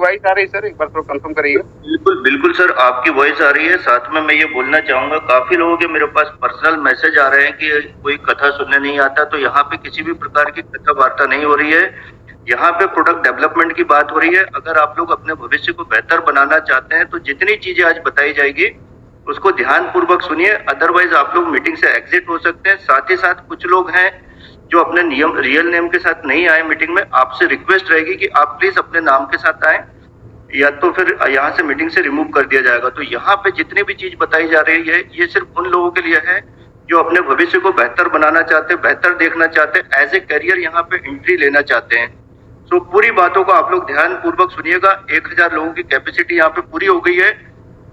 Voice आ रही sir? एक बार थोड़ा कंफर्म करिएगा। बिल्कुल बिल्कुल सर, आपकी वॉइस आ रही है। साथ में मैं ये बोलना चाहूंगा, काफी लोगों के मेरे पास पर्सनल मैसेज आ रहे हैं कि कोई कथा सुनने नहीं आता। तो यहाँ पे किसी भी प्रकार की कथा वार्ता नहीं हो रही है। यहाँ पे प्रोडक्ट डेवलपमेंट की बात हो रही है। अगर आप लोग अपने भविष्य को बेहतर बनाना चाहते हैं तो जितनी चीजें आज बताई जाएगी उसको ध्यान पूर्वक सुनिए, अदरवाइज आप लोग मीटिंग से एग्जिट हो सकते हैं। साथ ही साथ कुछ लोग हैं जो अपने नियम रियल नेम के साथ नहीं आए मीटिंग में, आपसे रिक्वेस्ट रहेगी कि आप प्लीज अपने नाम के साथ आए, या तो फिर यहाँ से मीटिंग से रिमूव कर दिया जाएगा। तो यहाँ पे जितनी भी चीज बताई जा रही है ये सिर्फ उन लोगों के लिए है जो अपने भविष्य को बेहतर बनाना चाहते हैं, बेहतर देखना चाहते हैं, एज ए करियर यहाँ पे एंट्री लेना चाहते हैं। तो पूरी बातों को आप लोग ध्यान पूर्वक सुनिएगा। 1000 लोगों की कैपेसिटी यहाँ पे पूरी हो गई है।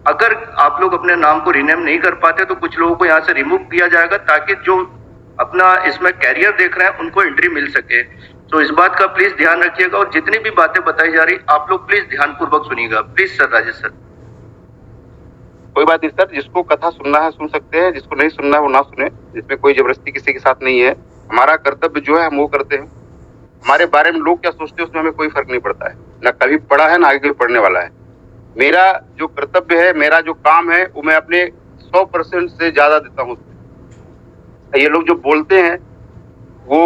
अगर आप लोग अपने नाम को रिनेम नहीं कर पाते तो कुछ लोगों को यहाँ से रिमूव किया जाएगा, ताकि जो अपना इसमें कैरियर देख रहे हैं उनको एंट्री मिल सके। तो इस बात का प्लीज ध्यान रखिएगा, और जितनी भी बातें बताई जा रही आप लोग प्लीज ध्यान पूर्वक सुनिएगा। Please sir, Rajesh sir. कोई बात नहीं सर, जिसको कथा सुनना है सुन सकते हैं, जिसको नहीं सुनना है वो ना सुने। इसमें कोई जबरदस्ती किसी के साथ नहीं है। हमारा कर्तव्य जो है हम वो करते हैं। हमारे बारे में लोग क्या सोचते हैं उसमें हमें कोई फर्क नहीं पड़ता है। ना कभी पढ़ा है ना आगे कभी पढ़ने वाला है। मेरा जो कर्तव्य है, मेरा जो काम है, वो मैं अपने 100% से ज्यादा देता हूँ। ये लोग जो बोलते हैं वो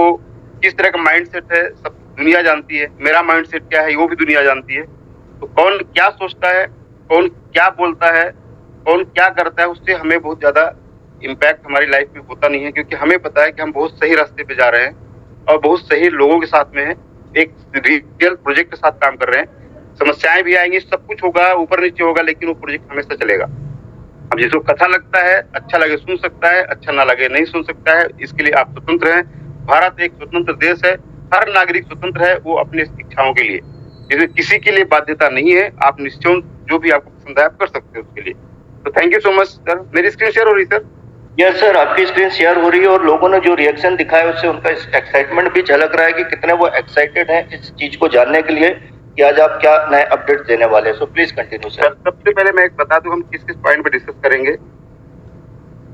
किस तरह का माइंडसेट है सब दुनिया जानती है। मेरा माइंडसेट क्या है वो भी दुनिया जानती है। तो कौन क्या सोचता है, कौन क्या बोलता है, कौन क्या करता है, उससे हमें बहुत ज्यादा इम्पैक्ट हमारी लाइफ में होता नहीं है, क्योंकि हमें पता है कि हम बहुत सही रास्ते पे जा रहे हैं और बहुत सही लोगों के साथ में हैं, एक रियल प्रोजेक्ट के साथ काम कर रहे हैं। समस्याएं भी आएंगी, सब कुछ होगा, ऊपर नीचे होगा, लेकिन वो प्रोजेक्ट हमेशा चलेगा। अब जिसको कथा लगता है, अच्छा लगे सुन सकता है, अच्छा ना लगे नहीं सुन सकता है। इसके लिए आप स्वतंत्र हैं। भारत एक स्वतंत्र देश है। हर नागरिक स्वतंत्र है वो अपनी इच्छाओं के लिए। इसमें किसी के लिए बाध्यता नहीं है। आप निश्चय जो भी आपको पसंद है आप कर सकते हैं उसके लिए। तो thank you so much sir. मेरी स्क्रीन शेयर हो रही सर? यस सर, आपकी स्क्रीन शेयर हो रही है, और लोगों ने जो रिएक्शन दिखाया उससे उनका एक्साइटमेंट भी झलक रहा है कि कितने वो एक्साइटेड हैं इस चीज को जानने के लिए कि आज आप क्या नए अपडेट देने वाले हैं। So please continue sir. सबसे पहले मैं एक बता दूं हम किस किस पॉइंट पे डिस्कस करेंगे।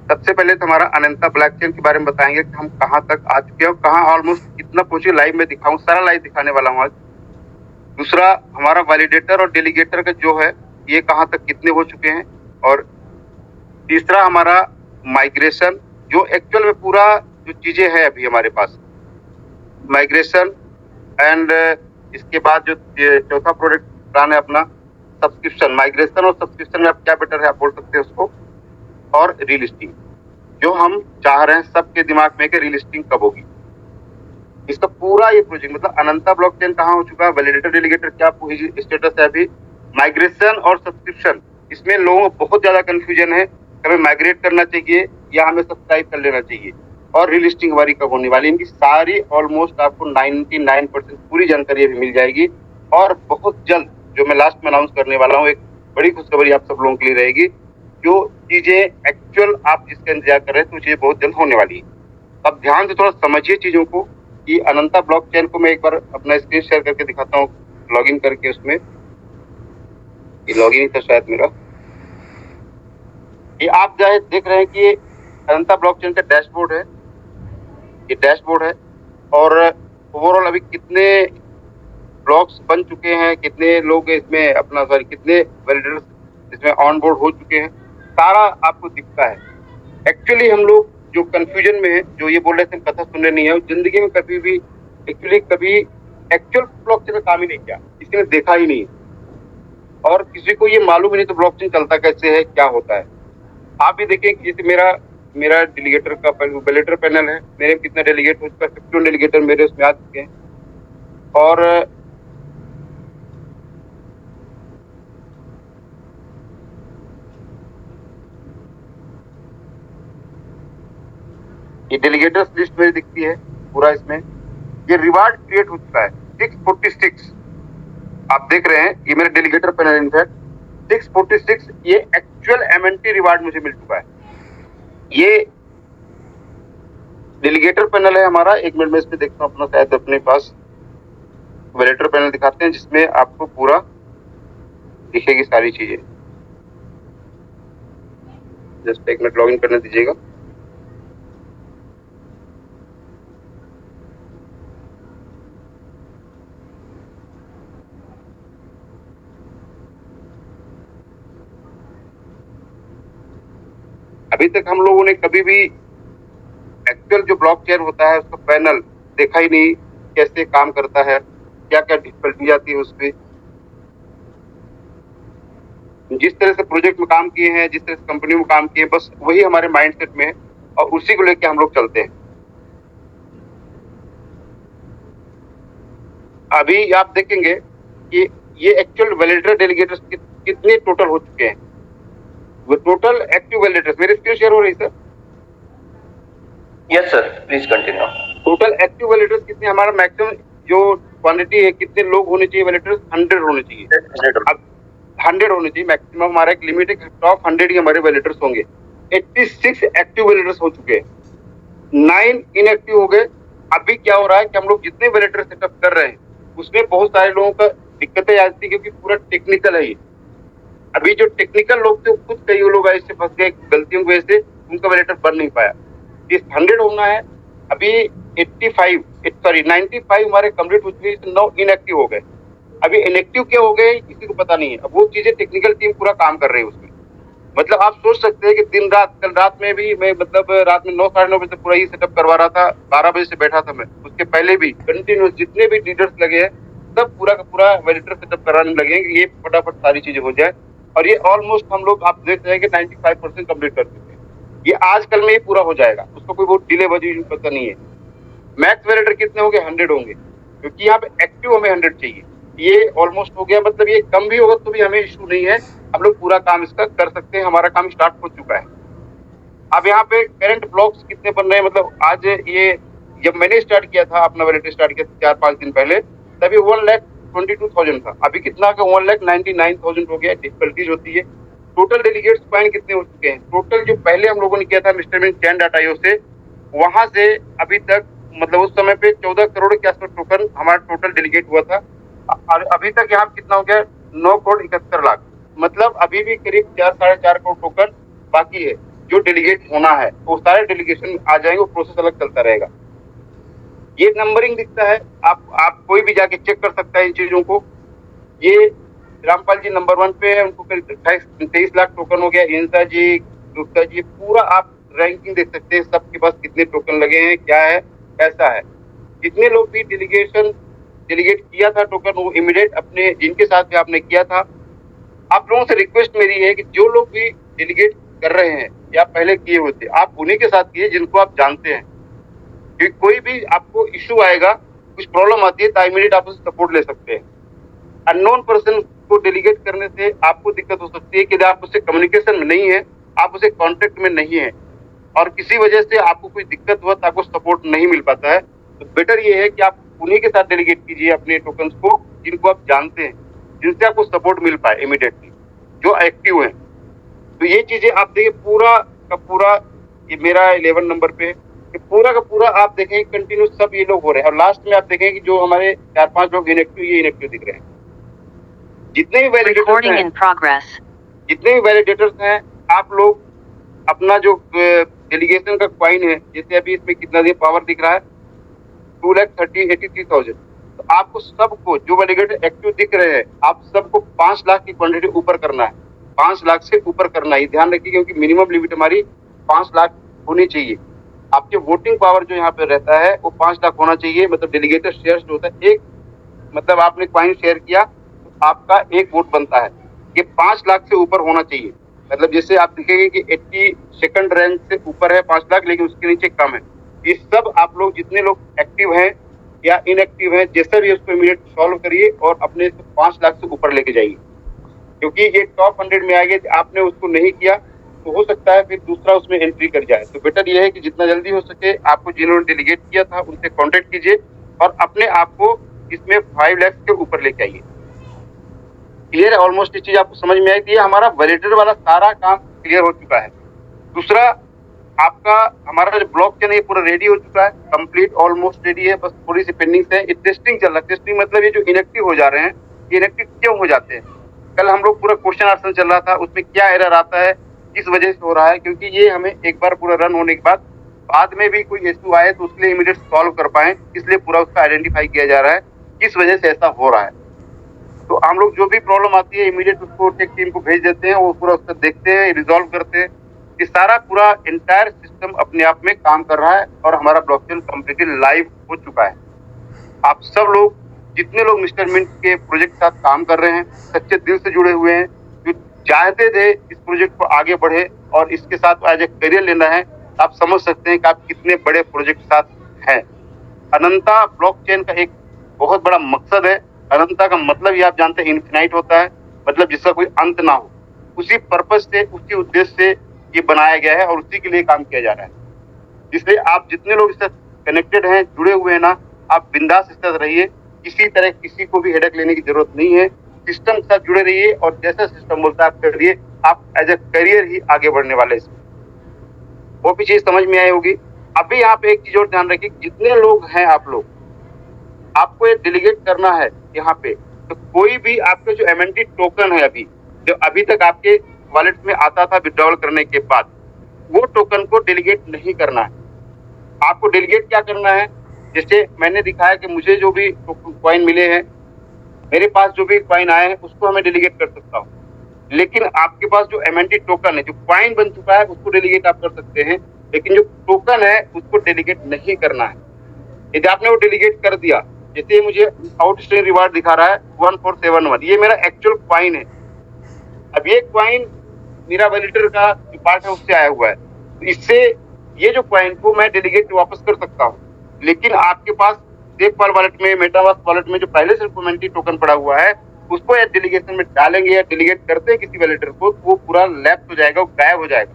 सबसे पहले तो हमारा अनंता ब्लॉकचेन के बारे में बताएंगे कि हम कहाँ तक आ चुके हैं, कहाँ ऑलमोस्ट कितना पहुंचे। लाइव में दिखाऊं, सारा लाइव दिखाने वाला हूँ आज। दूसरा हमारा वैलिडेटर और डेलीगेटर का जो है ये कहाँ तक कितने हो चुके हैं। और तीसरा हमारा माइग्रेशन, जो एक्चुअल में पूरा जो चीजें हैं अभी हमारे पास माइग्रेशन। एंड इसके बाद जो चौथा प्रोडक्ट प्लान है अपना सब्सक्रिप्शन। माइग्रेशन और सब्सक्रिप्शन में आप क्या बेटर है आप बोल सकते हैं उसको। और रीलिस्टिंग जो हम चाह रहे हैं सबके दिमाग में कि रीलिस्टिंग कब होगी। इसका पूरा ये प्रोजेक्ट मतलब अनंता ब्लॉकचेन कहाँ हो चुका है, वैलिडेटर डेलीगेटर क्या स्टेटस है अभी, माइग्रेशन और सब्सक्रिप्शन। इसमें लोगों को बहुत ज्यादा कंफ्यूजन है, हमें माइग्रेट करना चाहिए या हमें सब्सक्राइब कर लेना चाहिए, और रीलिस्टिंग हमारी कब होने वाली। इनकी सारी ऑलमोस्ट आपको 99% पूरी जानकारी अभी मिल जाएगी। और बहुत जल्द जो मैं लास्ट में अनाउंस करने वाला हूँ, एक बड़ी खुशखबरी आप सब लोगों के लिए रहेगी। जो चीजें एक्चुअल आप जिसका इंतजार कर रहे हैं तो चीजें बहुत जल्द होने वाली है। अब ध्यान से थोड़ा समझिए चीजों को कि अनंता ब्लॉकचेन को मैं एक बार अपना स्क्रीन शेयर करके दिखाता हूँ, लॉगिन करके। उसमें ये लॉगिन था शायद मेरा। ये आप जो है देख रहे हैं कि ये अनंता ब्लॉकचेन का डैशबोर्ड है। ये डैशबोर्ड है और ओवरऑल अभी कितने ब्लॉक्स बन चुके हैं, कितने लोग इसमें अपना कितने वैलिडेटर्स इसमें ऑन बोर्ड हो चुके हैं, सारा आपको दिखता है। एक्चुअली हम लोग जो कंफ्यूजन में है, जो ये बोल रहे थे कथा सुनने नहीं है, जिंदगी में कभी भी एक्चुअली कभी एक्चुअल ब्लॉकचेन में काम ही नहीं किया, किसी ने देखा ही नहीं, और किसी को ये मालूम ही नहीं तो ब्लॉकचेन चलता कैसे है, क्या होता है। आप भी देखें कि जैसे मेरा डेलीगेटर का वैलिडेटर पैनल है, मेरे कितना डेलीगेट हो चुका है, 51 डेलीगेटर मेरे उसमें आ चुके हैं। और ये डेलीगेटर्स लिस्ट मेरी दिखती है पूरा। इसमें ये रिवार्ड क्रिएट हो चुका है 646। आप देख रहे हैं ये मेरा डेलीगेटर पैनल, इनफैक्ट 646 ये एक्चुअल एमएनटी रिवार्ड मुझे मिल चुका है। ये डेलीगेटर पैनल है हमारा। एक मिनट में इसमें देखता हूँ अपना, शायद अपने पास वैलिडेटर पैनल दिखाते हैं जिसमें आपको पूरा दिखेगी सारी चीजें। जस्ट एक मिनट लॉगिन करने दीजिएगा। अभी तक हम लोगों ने कभी भी एक्चुअल जो ब्लॉकचेन होता है उसका पैनल देखा ही नहीं, कैसे काम करता है, क्या क्या डिफिकल्टी आती है उसमें। जिस तरह से प्रोजेक्ट में काम किए हैं, जिस तरह से कंपनी में काम किए, बस वही हमारे माइंडसेट में है और उसी को लेके हम लोग चलते हैं। अभी आप देखेंगे कि ये एक्चुअल वैलिडेटर डेलीगेटर्स कितने टोटल हो चुके हैं। वो टोटल एक्टिव वैलिडेटर्स, मेरी स्क्रीन शेयर हो रही sir? Yes sir, please continue. Total active validators कितने, हमारा मैक्सिमम जो क्वांटिटी है, कितने लोग होने चाहिए वैलिडेटर्स? 100 होने चाहिए। अब 100 होने चाहिए मैक्सिमम, हमारा एक लिमिट है, टॉप 100 ही हमारे वैलिडेटर्स होंगे। 86 एक्टिव वैलिडेटर्स हो चुके हैं, 9 इनएक्टिव हो गए। अभी क्या हो रहा है कि हम लोग जितने वैलिडेटर सेटअप कर रहे हैं उसमें बहुत सारे लोगों का दिक्कतें आती है, क्योंकि पूरा टेक्निकल है ये। अभी जो टेक्निकल लोग थे खुद कई लोग ऐसे फंस गए गलतियों की वजह से, उनका वैलिडेटर बन नहीं पाया। इस 100 होना है, अभी 95 हमारे कंप्लीट हो चुके, 9 इनएक्टिव हो गए। अभी इनएक्टिव क्या हो गए किसी को पता नहीं है। अब वो चीजें टेक्निकल टीम पूरा काम कर रही है उसमें। मतलब आप सोच सकते हैं कि दिन रात, कल रात में भी मैं मतलब रात में 9 साढ़े 9 बजे से पूरा ही सेटअप करवा रहा था, 12 बजे से बैठा था मैं। उसके पहले भी कंटिन्यूस जितने भी लीडर्स लगे हैं सब पूरा का पूरा वैलिडेटर सेटअप कराने लगे हैं कि ये फटाफट सारी चीजें हो जाए। और ये ऑलमोस्ट हम लोग आप देख रहे हैं कि 95% कंप्लीट कर चुके हैं। ये आज कल में ही पूरा हो जाएगा, उसको कोई बहुत डिले वजह पता नहीं है। मैक्स वैलिडेटर कितने होंगे? 100 होंगे, क्योंकि यहाँ पे एक्टिव हमें 100 चाहिए। ये ऑलमोस्ट हो गया, मतलब ये कम भी होगा तो भी हमें इशू नहीं है, हम लोग पूरा काम इसका कर सकते हैं, हमारा काम स्टार्ट हो चुका है। अब यहाँ पे करंट ब्लॉक्स कितने बन रहे हैं, मतलब आज ये जब मैंने स्टार्ट किया था अपना वैलिडेटर स्टार्ट किया था 4-5 दिन पहले, तभी 1,22,000 था। अभी कितना का 1,99,000 हो गया। डिफिकल्टीज होती है। टोटल डेलीगेट्स पॉइंट कितने हो चुके हैं? टोटल जो पहले हम लोगों ने किया था मिस्टर मिन chain.io से, वहां से अभी तक मतलब उस समय पे 14 करोड़ के आसपास टोकन हमारा टोटल डेलीगेट हुआ था। और अभी तक यहाँ कितना हो गया? 9 करोड़ 71 लाख। मतलब अभी भी करीब 4-4.5 करोड़ टोकन बाकी है जो डेलीगेट होना है। वो सारे डेलीगेशन आ जाएंगे, वो प्रोसेस अलग चलता रहेगा। ये नंबरिंग दिखता है, आप कोई भी जाके चेक कर सकता है इन चीजों को। ये रामपाल जी नंबर 1 पे है, उनको करीब 23 लाख टोकन हो गया। इंसा जी, गुप्ता जी, पूरा आप रैंकिंग देख सकते हैं, सबके पास कितने टोकन लगे हैं, क्या है, कैसा है। जितने लोग भी डेलीगेट किया था टोकन, वो इमीडिएट अपने जिनके साथ भी आपने किया था, आप लोगों से रिक्वेस्ट मेरी है कि जो लोग भी डेलीगेट कर रहे हैं या पहले किए हुए थे, आप उन्हीं के साथ किए जिनको आप जानते हैं। क्योंकि कोई भी आपको इश्यू आएगा, कुछ प्रॉब्लम आती है तो इमीडिएट आप उससे सपोर्ट ले सकते हैं। अननोन पर्सन को डेलीगेट करने से आपको दिक्कत हो सकती है कि आप उससे कम्युनिकेशन में नहीं है, आप उसे कॉन्टेक्ट में नहीं है, और किसी वजह से आपको कोई दिक्कत हुआ तो आपको सपोर्ट नहीं मिल पाता है। तो बेटर ये है कि आप उन्हीं के साथ डेलीगेट कीजिए अपने टोकन्स को जिनको आप जानते हैं, जिनसे आपको सपोर्ट मिल पाए इमीडिएटली, जो एक्टिव हैं। तो ये चीजें आप देखिए, पूरा का पूरा ये मेरा 11 नंबर पे कि पूरा का पूरा आप देखें कंटिन्यू सब ये लोग हो रहे हैं। और लास्ट में आप देखें कि जो हमारे 4-5 लोग इनएक्टिव, ये इनएक्टिव दिख रहे हैं। जितने भी वैलिडेटर्स हैं, आप लोग अपना जो डेलीगेशन का क्वाइन है, जैसे अभी इसमें कितना दिया पावर दिख रहा है 2,83,000। तो आपको सबको जो वैलिडेटर एक्टिव दिख रहे हैं, आप सबको 5 लाख की क्वांटिटी ऊपर करना है। 5 लाख से ऊपर करना है, ध्यान रखिए, क्योंकि मिनिमम लिमिट हमारी 5 लाख होनी चाहिए। आपके वोटिंग पावर जो यहाँ पे रहता है वो 5 लाख होना चाहिए। मतलब डेलीगेटर शेयर जो होता है, एक मतलब आपने क्वाइन शेयर किया तो आपका एक वोट बनता है, ये 5 लाख से ऊपर होना चाहिए। मतलब जैसे आप देखेंगे कि 82nd रैंक से ऊपर है 5 लाख, लेकिन उसके नीचे कम है। ये सब आप लोग जितने लोग एक्टिव हैं या इनएक्टिव हैं, जैसे भी उसको इमीडिएट सॉल्व करिए और अपने 5 लाख से ऊपर लेके जाइए। क्योंकि ये टॉप 100 में आ गए, आपने उसको नहीं किया तो हो सकता है फिर दूसरा उसमें एंट्री कर जाए। तो बेटर ये है कि जितना जल्दी हो सके आपको जिन्होंने डेलीगेट किया था उनसे कांटेक्ट कीजिए और अपने आप को इसमें 5 लाख के ऊपर लेके आइए। क्लियर है? ऑलमोस्ट ये चीज आपको समझ में आई थी। हमारा वैलिडेटर वाला सारा काम क्लियर हो चुका है। दूसरा, आपका हमारा जो ब्लॉकचेन है पूरा रेडी हो चुका है, कंप्लीट ऑलमोस्ट रेडी है, बस थोड़ी सी पेंडिंग है। ये टेस्टिंग चल रहा है। टेस्टिंग मतलब ये जो इनएक्टिव हो जा रहे हैं, ये इनएक्टिव क्यों हो जाते हैं? कल हम लोग पूरा क्वेश्चन आंसर चल रहा था, उसमें क्या एरर आता है, किस वजह से हो रहा है, क्योंकि ये हमें एक बार पूरा रन होने के बाद में भी कोई इश्यू आए तो उसके लिए इमीडिएट सॉल्व कर पाए, इसलिए पूरा उसका आइडेंटिफाई किया जा रहा है किस वजह से ऐसा हो रहा है। तो हम लोग जो भी प्रॉब्लम आती है इमीडिएट उसको टेक टीम को भेज देते हैं, वो पूरा उसका देखते हैं, रिजॉल्व करते हैं, ये सारा पूरा एंटायर सिस्टम अपने आप में काम कर रहा है और हमारा ब्लॉकचेन कंप्लीटली लाइव हो चुका है। आप सब लोग, जितने लोग मिस्टर मिंट के प्रोजेक्ट के साथ काम कर रहे हैं, सच्चे दिल से जुड़े हुए हैं, जो चाहते थे इस प्रोजेक्ट को आगे बढ़े और इसके साथ एज ए करियर लेना है, आप समझ सकते हैं कि आप कितने बड़े प्रोजेक्ट के साथ हैं। अनंता ब्लॉकचेन का एक बहुत बड़ा मकसद है। अनंता का मतलब ये आप जानते हैं इन्फिनाइट होता है, मतलब जिसका कोई अंत ना हो। उसी पर्पज से, उसी उद्देश्य से ये बनाया गया है और उसी के लिए काम किया जा रहा है। इसलिए आप जितने लोग इससे कनेक्टेड हैं, जुड़े हुए हैं ना, आप बिंदास इसके साथ रहिए। किसी तरह किसी को भी हेडेक लेने की जरूरत नहीं है। सिस्टम के साथ जुड़े रहिए और जैसा सिस्टम बोलता है आप करिए। आप एज ए करियर ही आगे बढ़ने वाले इसमें, वो भी चीज समझ में आई होगी। अभी यहाँ पे एक चीज और ध्यान रखिए, जितने लोग हैं आप लोग, आपको ये डेलीगेट करना है यहाँ पे। तो कोई भी आपके जो एमएनटी टोकन है, अभी जो अभी तक आपके वॉलेट में आता था विड्रॉल करने के बाद, वो टोकन को डेलीगेट नहीं करना है। आपको डेलीगेट क्या करना है, जैसे मैंने दिखाया कि मुझे जो भी कॉइन मिले हैं, मेरे पास जो भी कॉइन आए हैं, उसको हमें डेलीगेट कर सकता हूँ। लेकिन आपके पास जो एमएनटी टोकन है, जो कॉइन बन चुका है, उसको डेलीगेट आप कर सकते हैं, लेकिन जो टोकन है उसको डेलीगेट नहीं करना है। यदि आपने वो डेलीगेट कर दिया, जैसे मुझे आउटस्टैंडिंग रिवार्ड दिखा रहा है 1471, ये मेरा एक्चुअल कॉइन है। अब ये कॉइन मेरा वैलिडेटर का जो पार्ट है उससे आया हुआ है, तो इससे ये जो कॉइन को मैं डेलीगेट वापस कर सकता हूँ। लेकिन आपके पास सेफपाल वॉलेट में, मेटामास्क वॉलेट में जो पहले से एमएनटी टोकन पड़ा हुआ है, उसको या डेलीगेशन में डालेंगे या डेलीगेट करते हैं किसी वैलिडेटर को, तो वो पूरा लैप्स हो जाएगा, वो गायब हो जाएगा।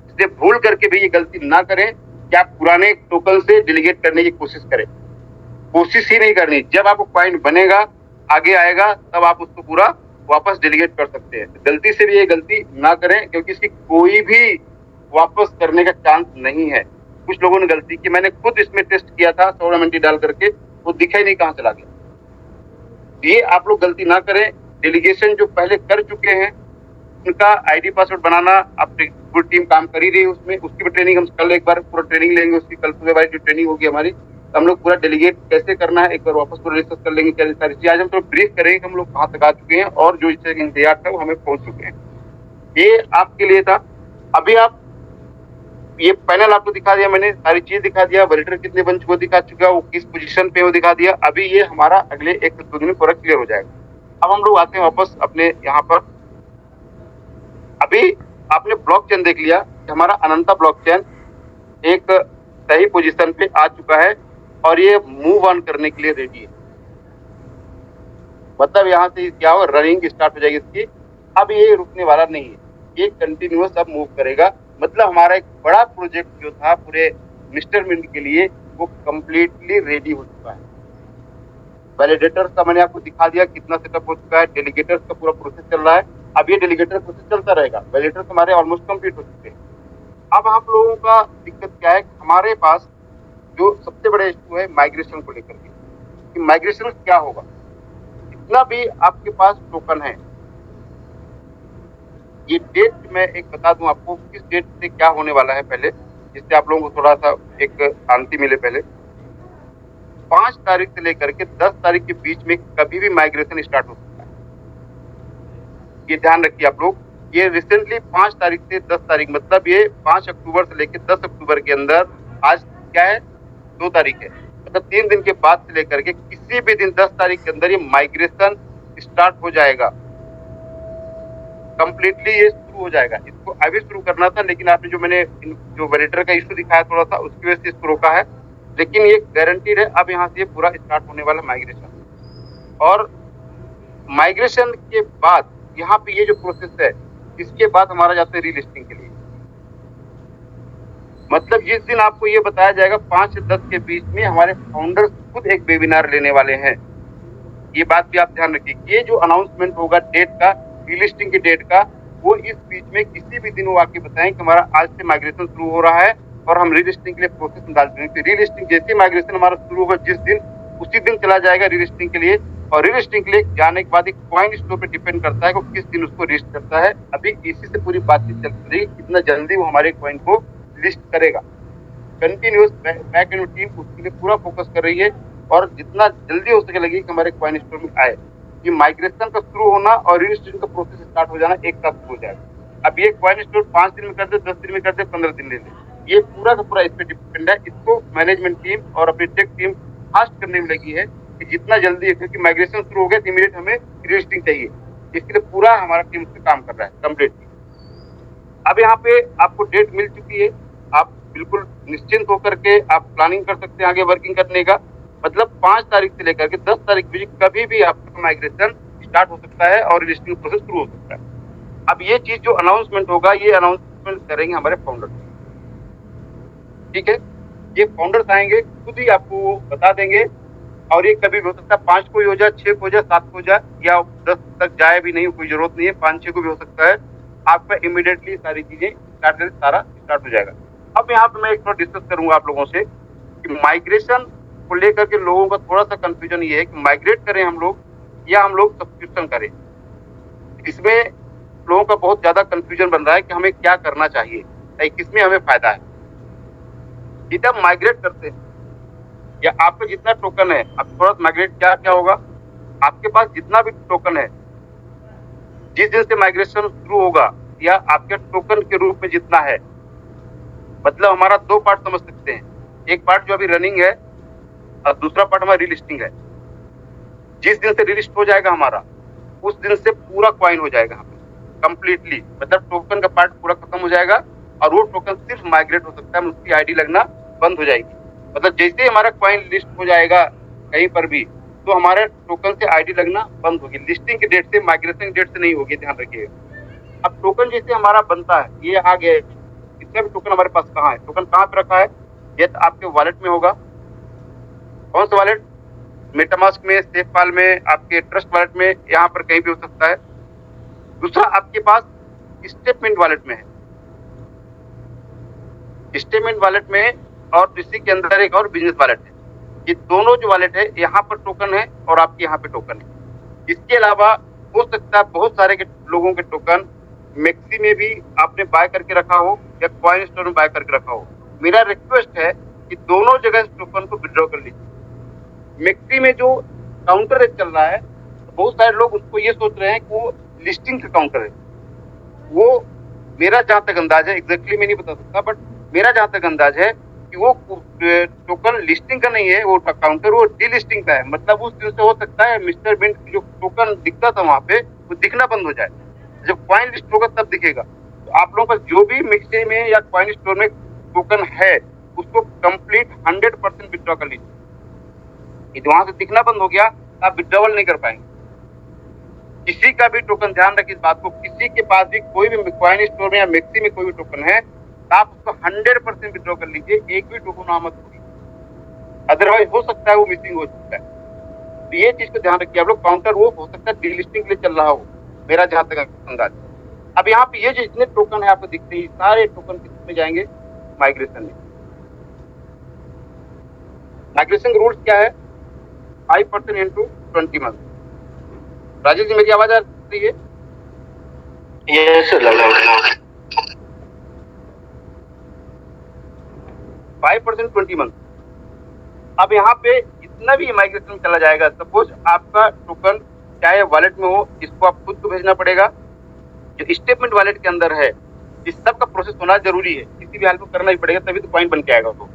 इसलिए भूल करके भी ये गलती ना करें कि आप पुराने टोकन से डेलीगेट करने की कोशिश करें। कोशिश ही नहीं करनी। जब आपको कॉइन बनेगा, आगे आएगा, तब आप उसको पूरा वापस डेलीगेट कर सकते हैं। गलती से भी ये गलती ना करें, क्योंकि इसकी कोई भी वापस करने का चांस नहीं है। कुछ लोगों ने गलती की, मैंने खुद इसमें टेस्ट किया था 100 एमएनटी डाल करके, वो दिखा ही नहीं कहाँ चला गया। ये आप लोग गलती ना करें। डेलीगेशन जो पहले कर चुके हैं, उनका आईडी पासवर्ड बनाना, आपकी पूरी टीम काम कर ही रही है उसमें। उसकी भी ट्रेनिंग हम कल एक बार पूरा ट्रेनिंग लेंगे। उसकी कल सुबह वाली जो ट्रेनिंग होगी हमारी, हम लोग पूरा डेलीगेट कैसे करना है एक बार वापस पूरा डिस्कस कर लेंगे। क्या सारी चीज आज हम थोड़ा ब्रीफ करेंगे कि हम लोग कहाँ तक आ चुके हैं और जो इससे इंतजार था वो हमें पहुंच चुके हैं। ये आपके लिए था। अभी आप ये पैनल आपको दिखा दिया, मैंने सारी चीज दिखा दिया, वैलिडेटर कितने बन चुके दिखा चुका, वो किस पोजीशन पे वो दिखा दिया। अभी ये हमारा अगले 1 से 2 दिन में पूरा क्लियर हो जाएगा। अब हम लोग आते हैं वापस अपने यहाँ पर। अभी आपने ब्लॉकचेन देख लिया कि हमारा अनंता ब्लॉकचेन एक सही पोजीशन पे आ चुका है और ये मूव ऑन करने के लिए रेडी है। मतलब यहाँ से क्या हो, रनिंग स्टार्ट हो जाएगी इसकी। अब ये रुकने वाला नहीं है, ये कंटिन्यूअस अब मूव करेगा। मतलब हमारा एक बड़ा प्रोजेक्ट जो था पूरे मिस्टर मिंट के लिए, वो कंप्लीटली रेडी हो चुका है। वैलिडेटर्स का मैंने आपको दिखा दिया कितना सेटअप हो चुका है। डेलीगेटर्स का पूरा प्रोसेस चल रहा है। अब ये डेलीगेटर प्रोसेस चलता रहेगा। वैलिडेटर्स हमारे ऑलमोस्ट कंप्लीट हो चुके हैं। अब आप लोगों का दिक्कत क्या है, हमारे पास जो सबसे बड़ा इशू है माइग्रेशन को लेकर के, कि माइग्रेशन क्या होगा। जितना भी आपके पास टोकन है, ये डेट मैं एक बता दूं आपको, किस डेट से क्या होने वाला है पहले, जिससे आप लोगों को थोड़ा सा एक शांति मिले। पहले 5 तारीख से लेकर के 10 तारीख के बीच में कभी भी माइग्रेशन स्टार्ट हो सकता है। ये ध्यान रखिए आप लोग। ये रिसेंटली 5 तारीख से 10 तारीख, मतलब ये 5 अक्टूबर से लेकर 10 अक्टूबर के अंदर, आज क्या है 2 तारीख है, मतलब 3 दिन के बाद से लेकर के किसी भी दिन 10 तारीख के अंदर ये माइग्रेशन स्टार्ट हो जाएगा। कंप्लीटली ये शुरू हो जाएगा। इसको अभी शुरू करना था, लेकिन आपने जो मैंने जो वैलिडेटर का इशू दिखाया थोड़ा सा, उसकी वजह से इसको रोका है। लेकिन ये गारंटीड है, अब यहाँ से ये पूरा स्टार्ट होने वाला माइग्रेशन। और माइग्रेशन के बाद यहाँ पे ये जो प्रोसेस है, इसके बाद हमारा जाता है रीलिस्टिंग के लिए। मतलब जिस दिन आपको ये बताया जाएगा 5 से 10 के बीच में, हमारे फाउंडर्स खुद एक वेबिनार लेने वाले हैं। ये बात भी आप ध्यान रखिए। ये जो अनाउंसमेंट होगा डेट का, रीलिस्टिंग की डेट का, वो इस बीच में किसी भी दिन वो आके बताएं कि हमारा आज से माइग्रेशन शुरू हो रहा है और हम रीलिस्टिंग के लिए प्रोसेस में डाल देंगे। रीलिस्टिंग जैसे माइग्रेशन हमारा शुरू होगा जिस दिन, उसी दिन चला जाएगा रीलिस्टिंग के लिए। और रीलिस्टिंग के लिए जाने के बाद एक कॉइन स्टोर पे डिपेंड करता है कि किस दिन उसको लिस्ट करता है। अभी इसी से पूरी बातचीत चल रही है, कितना जल्दी वो हमारे कॉइन को लिस्ट करेगा। कंटिन्यूस बैक एंड टीम उसके लिए पूरा फोकस कर रही है और जितना जल्दी हो सके लगी कि हमारे कॉइन स्टोर में आए। ये माइग्रेशन का शुरू होना और रजिस्ट्रेशन का प्रोसेस स्टार्ट हो जाना एक साथ हो जाएगा। अब ये क्वाइन स्टोर 5 दिन में कर दे, 10 दिन में कर दे, 15 दिन ले ले, ये पूरा का पूरा इस पे डिपेंड है। इसको मैनेजमेंट टीम और अपनी टेक टीम फास्ट करने में लगी है कि जितना जल्दी है, क्योंकि माइग्रेशन शुरू हो गया तो इमीडिएट हमें रजिस्ट्रिंग चाहिए, इसके लिए पूरा हमारा टीम उस पर काम कर रहा है कम्प्लीटली। अब यहाँ पे आपको डेट मिल चुकी है, आप बिल्कुल निश्चिंत होकर के आप प्लानिंग कर सकते हैं आगे वर्किंग करने का। मतलब 5 तारीख से लेकर के 10 तारीख बीच कभी भी आपका माइग्रेशन स्टार्ट हो सकता है और रजिस्ट्रिंग प्रोसेस शुरू हो सकता है। अब ये चीज जो अनाउंसमेंट होगा, ये अनाउंसमेंट करेंगे हमारे फाउंडर, ठीक है। ये फाउंडर्स आएंगे, खुद ही आपको बता देंगे, और ये कभी भी हो सकता है 5 को ही हो जाए, 6 को हो जाए, 7 को हो जाए, या 10 तक जाए भी नहीं, कोई जरूरत नहीं है, 5-6 को भी हो सकता है। आपका इमीडिएटली सारी चीजें सारा स्टार्ट हो जाएगा। अब यहाँ पे मैं एक थोड़ा डिस्कस करूंगा आप लोगों से कि माइग्रेशन को लेकर के लोगों का थोड़ा सा कंफ्यूजन ये है कि माइग्रेट करें हम लोग या हम लोग सब्सक्रिप्शन करें। इसमें लोगों का बहुत ज्यादा कंफ्यूजन बन रहा है कि हमें क्या करना चाहिए, किसमें हमें फायदा है। जब आप माइग्रेट करते हैं या आपका जितना टोकन है, अब थोड़ा माइग्रेट क्या क्या होगा, आपके पास जितना भी टोकन है, जिस दिन से माइग्रेशन शुरू होगा या आपके टोकन के रूप में जितना है, मतलब हमारा 2 पार्ट समझ सकते हैं। एक पार्ट जो अभी रनिंग है और दूसरा पार्ट हमारा रिलिस्टिंग है। जिस दिन से रिलिस्ट हो जाएगा हमारा, उस दिन से पूरा क्वाइन हो जाएगा कंप्लीटली, मतलब टोकन का पार्ट पूरा खत्म हो जाएगा और वो टोकन सिर्फ माइग्रेट हो सकता है, उसकी आईडी लगना बंद हो जाएगी। मतलब जैसे ही हमारा क्वाइन लिस्ट हो जाएगा कहीं पर भी, तो हमारे टोकन से आईडी लगना बंद होगी। लिस्टिंग की डेट से, माइग्रेशन डेट से नहीं होगी, ध्यान रखिएगा। अब टोकन जैसे हमारा बनता है, ये आ गया, इसका भी टोकन हमारे पास कहाँ है, टोकन कहाँ पे रखा है, ये तो आपके वॉलेट में होगा। कौन सा वॉलेट? मेटामास्क में, सेफपाल में, आपके ट्रस्ट वॉलेट में, यहाँ पर कहीं भी हो सकता है। दूसरा आपके पास स्टेटमेंट वॉलेट में है, स्टेटमेंट वॉलेट में, और इसी के अंदर एक और बिजनेस वॉलेट है। ये दोनों जो वॉलेट है, यहाँ पर टोकन है और आपके यहाँ पे टोकन है। इसके अलावा हो सकता है बहुत सारे लोगों के टोकन मैक्सी में भी आपने बाय करके रखा हो या क्वाइन स्टोर में बाय करके रखा हो। मेरा रिक्वेस्ट है कि दोनों जगह इस टोकन को विड्रॉ कर लीजिए। मैक्सी में जो काउंटर रेट चल रहा है, बहुत सारे लोग उसको ये सोच रहे हैं कि वो लिस्टिंग का काउंटर है। वो मेरा जहां तक अंदाज है, एग्जैक्टली मैं नहीं बता सकता, बट मेरा जहां तक अंदाज है कि वो टोकन लिस्टिंग का नहीं है, वो काउंटर वो डीलिस्टिंग का है। मतलब उस दिन से हो सकता है मिस्टर बिंट जो टोकन दिखता था वहां पे, वो दिखना बंद हो जाए। जब क्वाइन लिस्ट होगा तब दिखेगा। तो आप लोगों का जो भी मिक्सी में या क्वाइन स्टोर में टोकन है, उसको कंप्लीट 100% विड्रॉ कर लीजिए। वहां से दिखना बंद हो गया, आप विड्रॉवल नहीं कर पाएंगे। किसी का भी टोकन, ध्यान रखिए इस बात को, किसी के पास भी कोई भी क्वाइन स्टोर में या मैक्सी में कोई भी टोकन है, आप उसको 100% विड्रॉ कर लीजिए। एक भी टोकन वहां मत होगी, अदरवाइज हो सकता है वो मिसिंग हो सकता है। तो ये चीज को ध्यान रखिए आप लोग। काउंटर वो हो सकता है डीलिस्टिंग के लिए चल रहा हो, मेरा जहां तक अंदाज। अब यहाँ पे ये जो जितने टोकन है आपको दिखते हैं, सारे टोकन किस में जाएंगे, माइग्रेशन में। माइग्रेशन के रूल्स क्या है, 5% इंटू 20 मंथ। राजेश जी मेरी आवाज आ रही है? Yes sir, 5% 20 month. अब यहाँ पे जितना भी माइग्रेशन चला जाएगा, सपोज आपका टोकन चाहे वॉलेट में हो, इसको आप खुद को भेजना पड़ेगा। जो स्टेटमेंट वॉलेट के अंदर है, इस सब का प्रोसेस होना जरूरी है, किसी भी हाल में करना ही पड़ेगा, तभी तो पॉइंट बन के आएगा। तो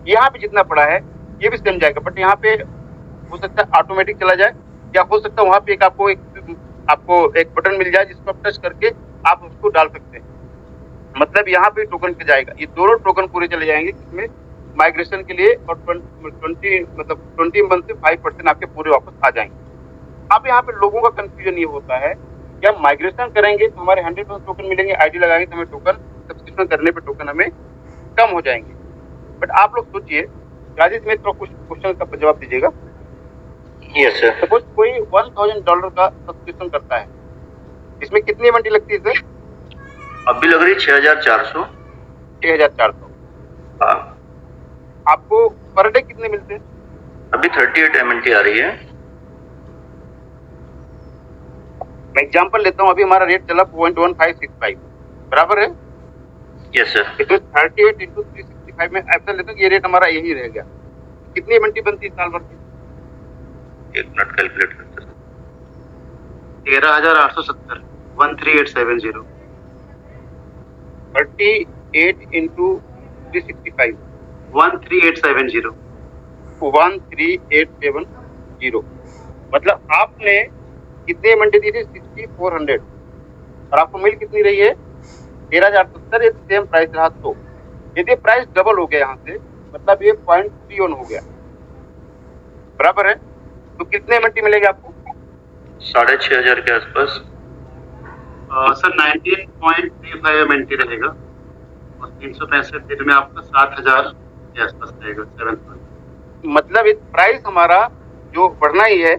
यहाँ पे जितना पड़ा है ये भी सेम जाएगा, बट यहाँ पे हो सकता है ऑटोमेटिक चला जाए, या हो सकता है वहाँ पे आपको एक बटन मिल जाए जिसको आप टच करके आप उसको डाल सकते हैं। मतलब यहाँ पे टोकन पे जाएगा, ये दोनों टोकन पूरे चले जाएंगे इसमें माइग्रेशन के लिए, और 20 मंथ से 5% आपके पूरे वापस आ जाएंगे। अब यहाँ पे लोगों का कंफ्यूजन ये होता है कि हम माइग्रेशन करेंगे तो हमारे 100% टोकन मिलेंगे, आईडी लगाएंगे तो हमें टोकन, सब्सक्रिप्शन करने पे टोकन हमें कम हो जाएंगे। बट आप लोग सोचिए, राजेश में तो कुछ क्वेश्चन का जवाब दीजिएगा। Yes sir. सपोज कोई $1000 का सब्सक्रिप्शन करता है, इसमें कितनी एमएनटी लगती है सर? अभी लग रही 6400। 6400। हाँ। आपको पर डे कितने मिलते हैं? अभी 38 MNT आ रही है। मैं एग्जांपल लेता हूँ, अभी हमारा रेट चला 0.1565, बराबर है? Yes sir. तो 38 इंटू 365 में ऐसा लेता हूँ, ये रेट हमारा यही रह गया। कितनी एमएनटी बनती है साल भर की? एक मिनट कैलकुलेट करते हैं। 13,870, 13870। 38 into 365 13870 13870। मतलब आपने कितने एमएनटी दी थी? 6400 और आपको मिल कितनी रही है? 13,070। ये सेम प्राइस रहा तो यदि प्राइस डबल हो गया यहाँ से, मतलब ये 0.31 हो गया, बराबर है, तो कितने एमएनटी मिलेगा आपको? 6,500 के आसपास। सर 19.35 एमएनटी रहेगा और 365 दिन में आपका 7,000 के आसपास रहेगा। 7 मतलब इस प्राइस हमारा जो बढ़ना ही है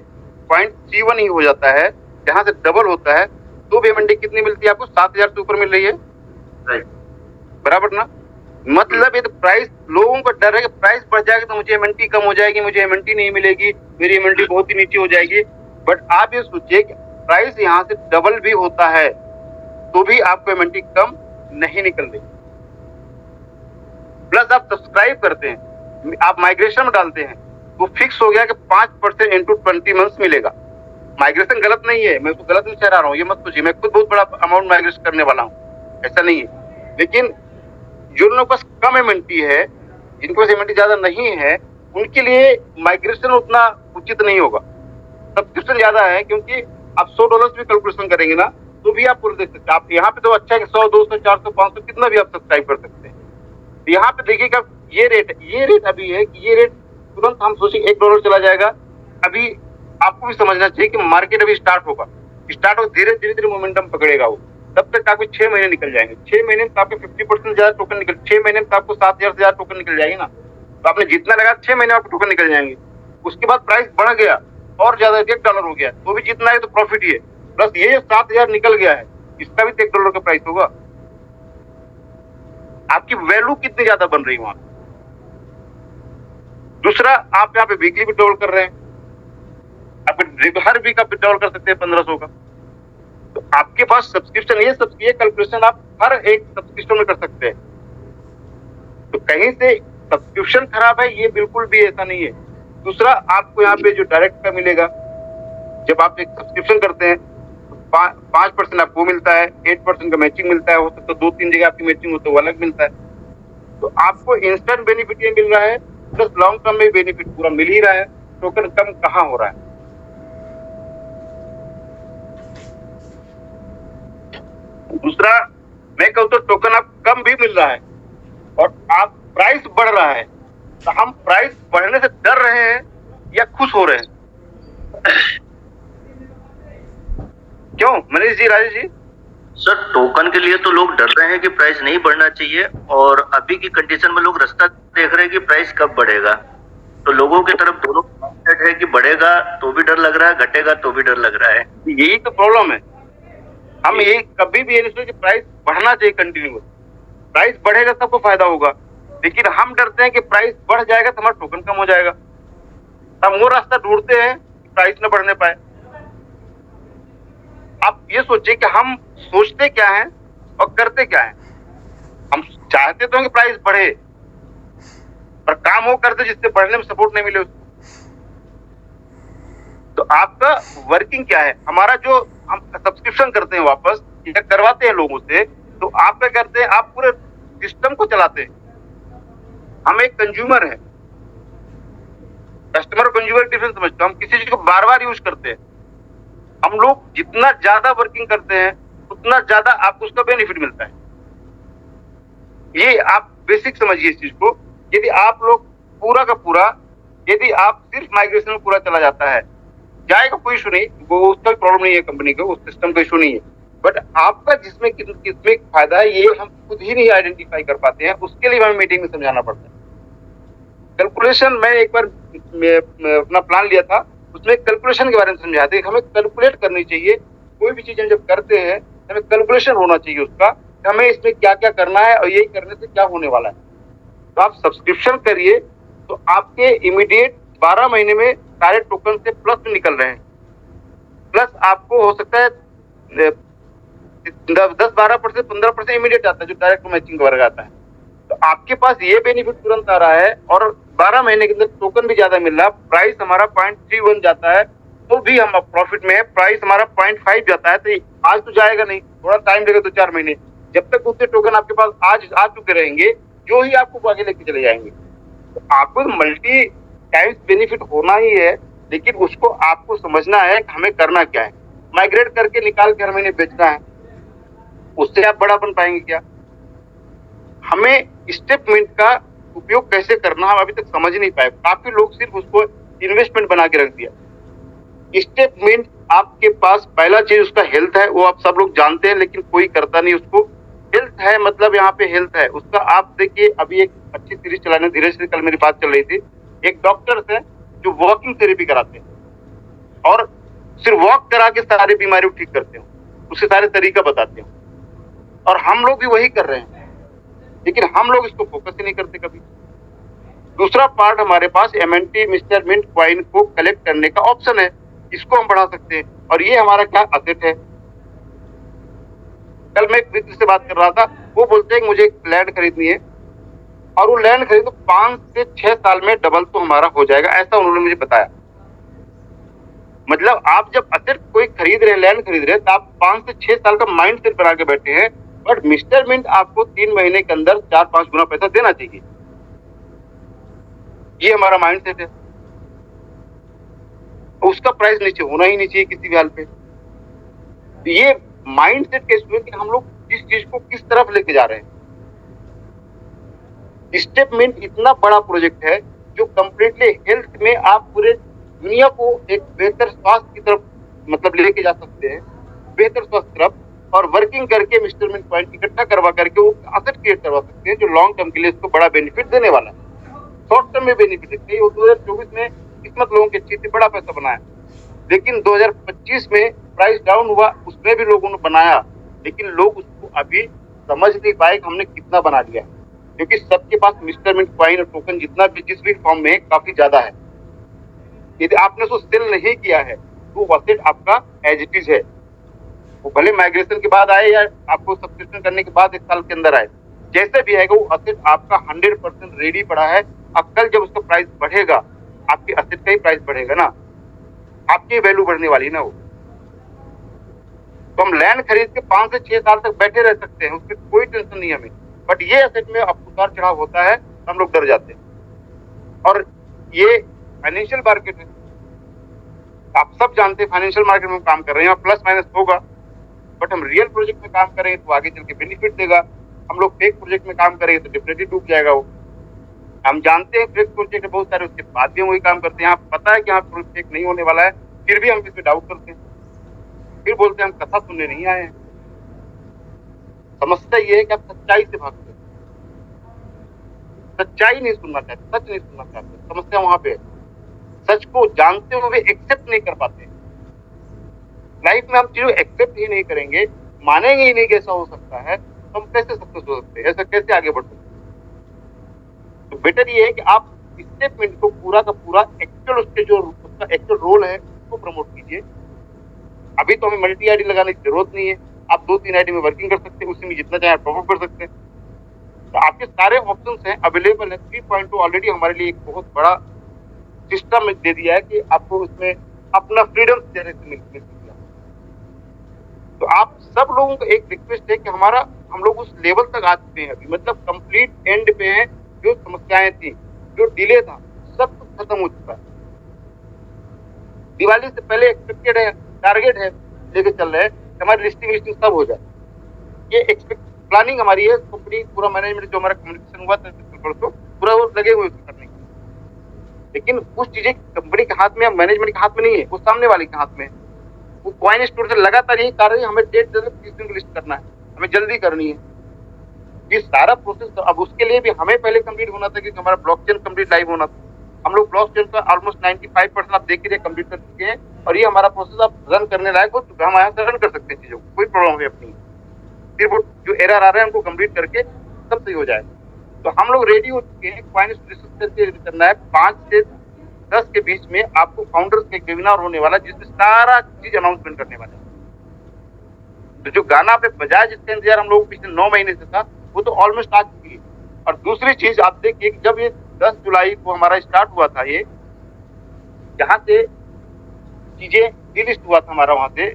0.31 ही हो जाता है, जहां से डबल होता है तो भी एमएनटी कितनी मिलती है आपको? 7,000 से ऊपर मिल रही है, राइट, बराबर ना? मतलब ये तो प्राइस, लोगों को डर है कि प्राइस बढ़ जाएगा तो मुझे एमएनटी कम हो जाएगी, मुझे एमएनटी नहीं मिलेगी, मेरी एमएनटी बहुत ही नीचे हो जाएगी। बट आप ये सोचिए कि प्राइस यहाँ से डबल भी होता है तो भी आपको एमएनटी कम नहीं निकल रही। प्लस आप सब्सक्राइब करते हैं, आप माइग्रेशन में डालते हैं तो फिक्स हो गया कि 5% इंटू 20 मंथ्स मिलेगा। माइग्रेशन गलत नहीं है, मैं उसको गलत नहीं ठहरा रहा हूँ, ये मत सोचिए मैं खुद बहुत बड़ा अमाउंट माइग्रेशन करने वाला हूँ, ऐसा नहीं है। लेकिन जो लोगों के पास कम एमएनटी है, जिनके पास एमएनटी ज्यादा नहीं है, उनके लिए माइग्रेशन उतना उचित नहीं होगा। सब्सक्रिप्शन ज्यादा है, क्योंकि आप $100 भी कैलकुलेशन करेंगे ना तो भी आप पूरा देख सकते हैं। आप यहाँ पे तो अच्छा है कि 100, 200, 400, 500 कितना भी आप सब्सक्राइब कर सकते हैं। यहाँ पे देखिएगा ये रेट अभी है कि ये रेट तुरंत हम सोचे $1 चला जाएगा। अभी आपको भी समझना चाहिए कि मार्केट अभी स्टार्ट होगा, धीरे धीरे मोमेंटम पकड़ेगा वो, तब तक आपके 6 महीने निकल जाएंगे। 6 महीने में तो आपके 50% ज्यादा टोकन निकल, 6 महीने में तो आपको 7,000 से ज्यादा टोकन निकल जाएगी ना। तो आपने जितना लगा 6 महीने में आपको टोकन निकल जाएंगे। उसके बाद प्राइस बढ़ गया और ज्यादा $1 हो गया तो भी जितना है तो प्रॉफिट ही है। प्लस ये जो 7,000 निकल गया है इसका भी $1 का प्राइस होगा। आपकी वैल्यू कितनी ज्यादा बन रही है वहां। दूसरा, आप यहाँ पे वीकली विड्रॉल कर रहे हैं, आप हर वीक आप विड्रॉल कर सकते हैं 1500 का। तो आपके पास सब्सक्रिप्शन, ये कैलकुलेशन आप हर एक सब्सक्रिप्शन में कर सकते हैं। तो कहीं से सब्सक्रिप्शन खराब है ये बिल्कुल भी ऐसा नहीं है। दूसरा, आपको यहाँ पे जो डायरेक्ट का मिलेगा, जब आप एक सब्सक्रिप्शन करते हैं 5% आपको मिलता है, 8% का मैचिंग मिलता है, हो सकता है 2-3 जगह आपकी मैचिंग हो तो वो अलग मिलता है। तो आपको इंस्टेंट बेनिफिट ये मिल रहा है, प्लस लॉन्ग टर्म में बेनिफिट पूरा मिल ही रहा है। टोकन कम कहाँ हो रहा है। दूसरा, मैं कहूँ तो टोकन आप कम भी मिल रहा है और आप प्राइस बढ़ रहा है, तो हम प्राइस बढ़ने से डर रहे हैं या खुश हो रहे हैं? क्यों मनीष जी, राजेश जी? सर, टोकन के लिए तो लोग डर रहे हैं कि प्राइस नहीं बढ़ना चाहिए, और अभी की कंडीशन में लोग रास्ता देख रहे हैं कि प्राइस कब बढ़ेगा। तो लोगों की तरफ दोनों है कि बढ़ेगा तो भी डर लग रहा है, घटेगा तो भी डर लग रहा है। यही तो प्रॉब्लम है। हम ये कभी भी ये नहीं सोचे कि प्राइस बढ़ना चाहिए कंटिन्यूअस। प्राइस बढ़ेगा सबको फायदा होगा, लेकिन हम डरते हैं कि प्राइस बढ़ जाएगा तो हमारा टोकन कम हो जाएगा। हम वो रास्ता ढूंढते हैं कि प्राइस न बढ़ने पाए। आप ये सोचिए कि हम सोचते क्या है और करते क्या है। हम चाहते तो हैं कि प्राइस बढ़े, पर काम वो करते जिससे बढ़ने में सपोर्ट नहीं मिले उसको। तो आपका वर्किंग क्या है? हमारा जो हम सब्सक्रिप्शन करते हैं वापस या करवाते हैं लोगों से, तो आप क्या करते हैं? आप पूरे सिस्टम को चलाते हैं। हम एक कंज्यूमर है, कस्टमर और कंज्यूमर डिफरेंस समझते हैं। हम किसी चीज को बार बार यूज करते हैं। हम लोग जितना ज्यादा वर्किंग करते हैं उतना ज्यादा आपको उसका बेनिफिट मिलता है। ये आप बेसिक समझिए इस चीज को। यदि आप लोग पूरा का पूरा, यदि आप सिर्फ माइग्रेशन में पूरा चला जाता है, जाएगा कोई इशू नहीं, वो उसका प्रॉब्लम नहीं है, कंपनी को उस सिस्टम का इशू नहीं है। बट आपका जिसमें किसमें फायदा है ये हम खुद ही नहीं आइडेंटिफाई कर पाते हैं। उसके लिए हमें मीटिंग में समझाना पड़ता है। कैलकुलेशन, मैं एक बार अपना प्लान लिया था, उसमें कैलकुलेशन के बारे में समझाते हैं। हमें कैलकुलेट करनी चाहिए, कोई भी चीज हम जब करते हैं हमें कैलकुलेशन होना चाहिए उसका, हमें इसमें क्या क्या करना है और यही करने से क्या होने वाला है। तो आप सब्सक्रिप्शन करिए तो आपके इमीडिएट 12 महीने में सारे टोकन से प्लस में निकल रहे हैं। प्लस आपको हो सकता है 10-12%, 15% इमीडिएट आता है जो डायरेक्ट मैचिंग वर्ग आता है। तो आपके पास ये बेनिफिट तुरंत आ रहा है और 12 महीने के अंदर टोकन भी ज्यादा मिल रहा है। प्राइस हमारा 0.31 जाता है तो भी हम प्रॉफिट में है। प्राइस हमारा 0.5 जाता है तो आज तो जाएगा नहीं, थोड़ा टाइम लगेगा, 2-4 महीने जब तक दूसरे टोकन आपके पास आज आ चुके रहेंगे, जो ही आपको आगे लेके चले जाएंगे। तो आपको मल्टी टाइम्स बेनिफिट होना ही है, लेकिन उसको आपको समझना है कि हमें करना क्या है। माइग्रेट करके निकाल के हमें बेचना है, उससे आप बड़ा बन पाएंगे क्या? हमें स्टेटमेंट का उपयोग कैसे करना हम अभी तक समझ नहीं पाए। काफी लोग सिर्फ उसको इन्वेस्टमेंट बना के रख दिया। स्टेटमेंट आपके पास पहला चीज उसका हेल्थ है, वो आप सब लोग जानते हैं, लेकिन कोई करता नहीं उसको। हेल्थ है मतलब यहाँ पे हेल्थ है उसका। आप देखिए अभी एक अच्छी सीरीज चलाने, धीरे से कल मेरी बात चल रही थी, एक डॉक्टर है जो वॉकिंग थेरेपी कराते हैं और सिर्फ वॉक करा के सारी बीमारी ठीक करते हैं, उससे सारे तरीका बताते हैं। और हम लोग भी वही कर रहे हैं, लेकिन हम लोग इसको फोकस ही नहीं करते कभी। दूसरा पार्ट हमारे पास एमएनटी मिस्टर मिंट कॉइन को कलेक्ट करने का ऑप्शन है, इसको हम बढ़ा सकते हैं और ये हमारा क्या असेट है। कल मैं एक मित्र से बात कर रहा था, वो बोलते हैं कि मुझे एक लैंड खरीदनी है और वो लैंड खरीदो 5 से 6 साल में डबल तो हमारा हो जाएगा, ऐसा उन्होंने मुझे बताया। मतलब आप जब असेट कोई खरीद रहे हैं, लैंड खरीद रहे हैं, तो आप 5 से 6 साल का माइंड सेट बना के बैठे हैं, बट मिस्टर मिंट आपको 3 महीने के अंदर 4-5 गुना पैसा देना चाहिए। ये हमारा माइंड सेट है। उसका प्राइस नीचे होना ही नहीं चाहिए किसी भी हाल पे। ये माइंड सेट कैसे हुआ कि हम लोग जिस चीज को किस तरफ लेके जा रहे हैं। स्टेटमेंट इतना बड़ा प्रोजेक्ट है जो कंप्लीटली हेल्थ में आप पूरे दुनिया को एक बेहतर स्वास्थ्य की तरफ मतलब लेके जा सकते हैं, बेहतर स्वास्थ्य तरफ, और वर्किंग करके मिस्टर मिंट पॉइंट इकट्ठा करवा करके वो असेट क्रिएट करवा सकते हैं जो लॉन्ग टर्म के लिए इसको बड़ा बेनिफिट देने वाला है। शॉर्ट टर्म में बेनिफिट है। 2024 में किस्मत लोगों की अच्छी थी, बड़ा पैसा बनाया, लेकिन 2025 में प्राइस डाउन हुआ, उसमें भी लोगों ने बनाया, लेकिन लोग उसको अभी समझ नहीं पाए कि हमने कितना बना लिया, क्योंकि सबके पास मिस्टर मिंट कॉइन और टोकन जितना भी जिस भी फॉर्म में काफी ज्यादा है। यदि आपने उसको सेल नहीं किया है तो असेट आपका एज इट इज है। वो भले माइग्रेशन के बाद आए या आपको सब्सक्रिप्शन करने के बाद 1 साल के अंदर आए, जैसे भी आएगा वो असेट आपका 100% रेडी पड़ा है। अब कल जब उसका प्राइस बढ़ेगा, आपके असेट का ही प्राइस बढ़ेगा ना, आपकी वैल्यू बढ़ने वाली ना वो। तो हम लैंड खरीद के 5 से 6 साल तक बैठे रह सकते हैं, उसमें कोई टेंशन नहीं हमें, बट ये असेट में अब उतार चढ़ाव होता है, हम लोग डर जाते हैं। और ये फाइनेंशियल मार्केट है, आप सब जानते हैं फाइनेंशियल मार्केट में हम काम कर रहे हैं, प्लस माइनस होगा, बट हम रियल प्रोजेक्ट में काम करें तो आगे चल के बेनिफिट देगा। हम लोग फेक प्रोजेक्ट में काम करेंगे तो डेफिनेटली डूब जाएगा वो। हम जानते हैं फेक प्रोजेक्ट बहुत सारे, उसके बाद भी हम वही काम करते हैं। यहाँ पता है कि यहाँ प्रोजेक्ट फेक नहीं होने वाला है, फिर भी हम इस पे डाउट करते हैं, फिर बोलते हैं हम कथा सुनने नहीं आए हैं। समस्या ये है कि आप सच्चाई से भागते हैं, सच्चाई नहीं सुनना चाहते, सच नहीं सुनना चाहते। समस्या वहां पे है, सच को जानते हुए एक्सेप्ट नहीं कर पाते। लाइफ में हम चीजों एक्सेप्ट ही नहीं करेंगे, मानेंगे ही नहीं कि ऐसा हो सकता है, तो हम कैसे सक्सेस हो सकते हैं, ऐसा कैसे आगे बढ़ सकते हैं। तो बेटर ये है कि आप स्टेटमेंट को पूरा का पूरा एक्चुअल उसके जो उसका एक्चुअल रोल है उसको प्रमोट कीजिए। अभी तो हमें मल्टी आईडी लगाने की जरूरत नहीं है, आप 2-3 आईडी में वर्किंग कर सकते हैं, उसी में जितना चाहे प्रमोट कर सकते हैं। तो आपके सारे ऑप्शंस हैं, अवेलेबल है। 3.2 ऑलरेडी हमारे लिए एक बहुत बड़ा सिस्टम दे दिया है कि आपको उसमें अपना फ्रीडम देने से मिल गया। तो आप सब लोगों का एक रिक्वेस्ट है कि हम लोग उस लेवल तक आ चुके हैं अभी, मतलब कंप्लीट एंड पे हैं। जो समस्याएं थी, जो डिले था, सब कुछ खत्म हो चुका है। दिवाली से पहले एक्सपेक्टेड है, टारगेट है, लेके चल रहे हैं हमारी लिस्टिंग सब हो जाए। ये एक्सपेक्ट प्लानिंग हमारी है, कंपनी पूरा मैनेजमेंट जो हमारा कम्युनिकेशन हुआ था परसों, पूरा वो लगे हुए करने के। लेकिन कुछ चीजें कंपनी के हाथ में, मैनेजमेंट के हाथ में नहीं है, वो सामने वाले के हाथ में है। वो कॉइन स्टोर से लगातार यही कार्य, हमें डेट 30 दिन की लिस्ट करना है, हमें जल्दी करनी है। ये सारा प्रोसेस, अब उसके लिए भी हमें पहले कंप्लीट होना था, क्योंकि हमारा ब्लॉकचेन कंप्लीट लाइव होना था। हम लोग ब्लॉकचेन का ऑलमोस्ट 95% आप देख रहे कंप्लीट कर चुके हैं, और ये हमारा प्रोसेस आप रन करने लायक हो चुका है। हम यहाँ से रन कर सकते हैं चीजों को, कोई प्रॉब्लम है अपनी। फिर वो जो एरर आ रहे हैं उनको कंप्लीट करके सब सही हो जाए। तो हम लोग रेडी हो चुके हैं। कॉइन करके करना है 5 से 10 के बीच में आपको फाउंडर्स का एक वेबिनार होने वाला है, जिसमें सारा चीज अनाउंसमेंट करने वाला है। तो जो गाना आपने बजाया, जिसका इंतजार हम लोग पिछले 9 महीने से था, वो तो ऑलमोस्ट आ चुकी है। और दूसरी चीज आप देखिए कि जब ये 10 जुलाई को हमारा स्टार्ट हुआ था, ये जहाँ से चीजें डिलिस्ट हुआ था हमारा, वहां से